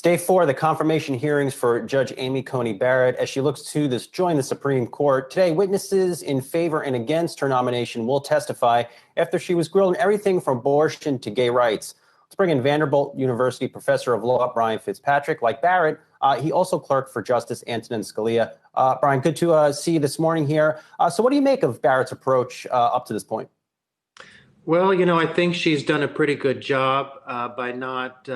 It's day 4 of the confirmation hearings for Judge Amy Coney Barrett as she looks to join the Supreme Court. Today, witnesses in favor and against her nomination will testify after she was grilled on everything from abortion to gay rights. Let's bring in Vanderbilt University professor of law, Brian Fitzpatrick. Like Barrett, he also clerked for Justice Antonin Scalia. Brian, good to see you this morning here. So what do you make of Barrett's approach up to this point? Well, I think she's done a pretty good job by not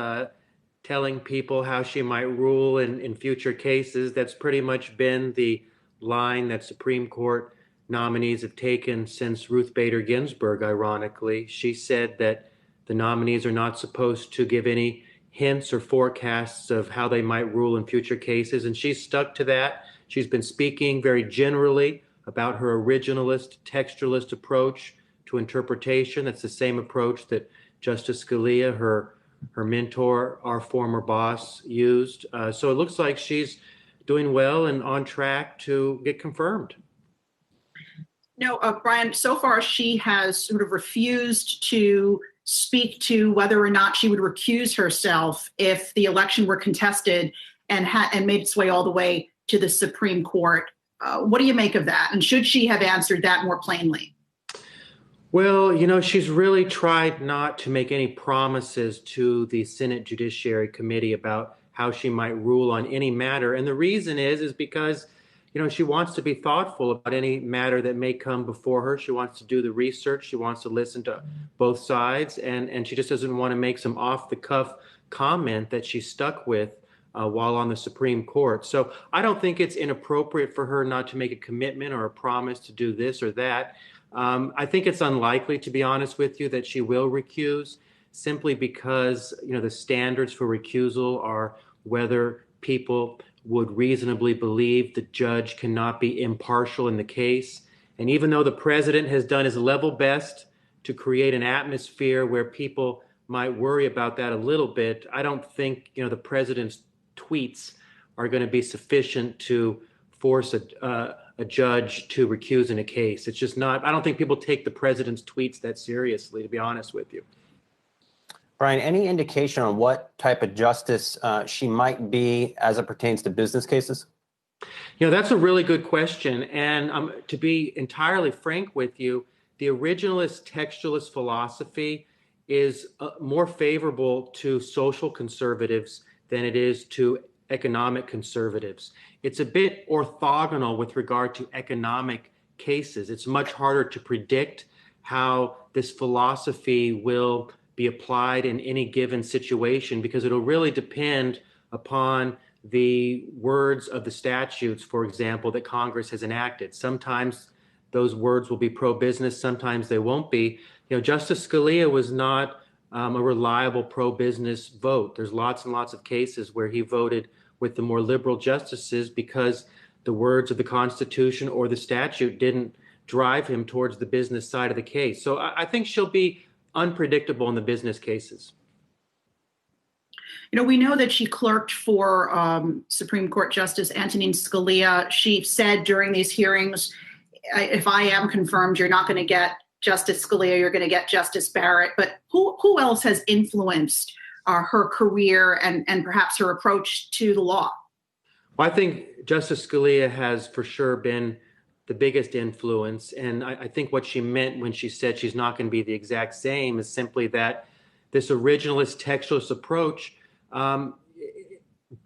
telling people how she might rule in future cases. That's pretty much been the line that Supreme Court nominees have taken since Ruth Bader Ginsburg, ironically. She said that the nominees are not supposed to give any hints or forecasts of how they might rule in future cases, and she's stuck to that. She's been speaking very generally about her originalist, textualist approach to interpretation. That's the same approach that Justice Scalia, her mentor, our former boss, used. So it looks like she's doing well and on track to get confirmed. No, Brian, so far she has sort of refused to speak to whether or not she would recuse herself if the election were contested and made its way all the way to the Supreme Court. What do you make of that? And should she have answered that more plainly? Well, she's really tried not to make any promises to the Senate Judiciary Committee about how she might rule on any matter. And the reason is because, she wants to be thoughtful about any matter that may come before her. She wants to do the research. She wants to listen to both sides. And she just doesn't want to make some off-the-cuff comment that she's stuck with while on the Supreme Court. So I don't think it's inappropriate for her not to make a commitment or a promise to do this or that. I think it's unlikely, to be honest with you, that she will recuse, simply because, the standards for recusal are whether people would reasonably believe the judge cannot be impartial in the case. And even though the president has done his level best to create an atmosphere where people might worry about that a little bit, I don't think, the president's tweets are going to be sufficient to force a judge to recuse in a case. It's just not. I don't think people take the president's tweets that seriously, to be honest with you. Brian, any indication on what type of justice she might be as it pertains to business cases? That's a really good question. And to be entirely frank with you, the originalist textualist philosophy is more favorable to social conservatives than it is to economic conservatives. It's a bit orthogonal with regard to economic cases. It's much harder to predict how this philosophy will be applied in any given situation because it'll really depend upon the words of the statutes, for example, that Congress has enacted. Sometimes those words will be pro-business, sometimes they won't be. Justice Scalia was not a reliable pro-business vote. There's lots and lots of cases where he voted with the more liberal justices because the words of the Constitution or the statute didn't drive him towards the business side of the case. So I think she'll be unpredictable in the business cases. We know that she clerked for Supreme Court Justice Antonin Scalia. She said during these hearings, if I am confirmed, you're not going to get Justice Scalia, you're going to get Justice Barrett. But who else has influenced her career and perhaps her approach to the law? Well, I think Justice Scalia has for sure been the biggest influence. And I think what she meant when she said she's not going to be the exact same is simply that this originalist textualist approach,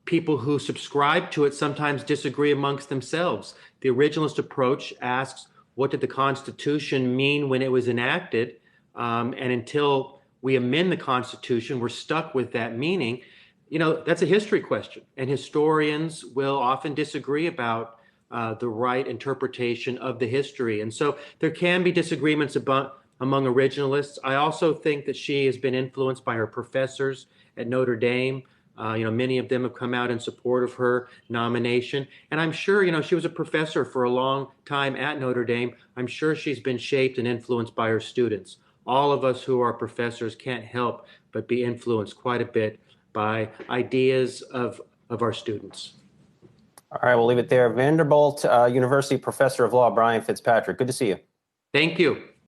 people who subscribe to it sometimes disagree amongst themselves. The originalist approach asks, what did the Constitution mean when it was enacted? And until we amend the Constitution, we're stuck with that meaning. That's a history question. And historians will often disagree about the right interpretation of the history. And so there can be disagreements among originalists. I also think that she has been influenced by her professors at Notre Dame. Many of them have come out in support of her nomination. And I'm sure, she was a professor for a long time at Notre Dame. I'm sure she's been shaped and influenced by her students. All of us who are professors can't help but be influenced quite a bit by ideas of our students. All right, we'll leave it there. Vanderbilt University professor of law, Brian Fitzpatrick. Good to see you. Thank you.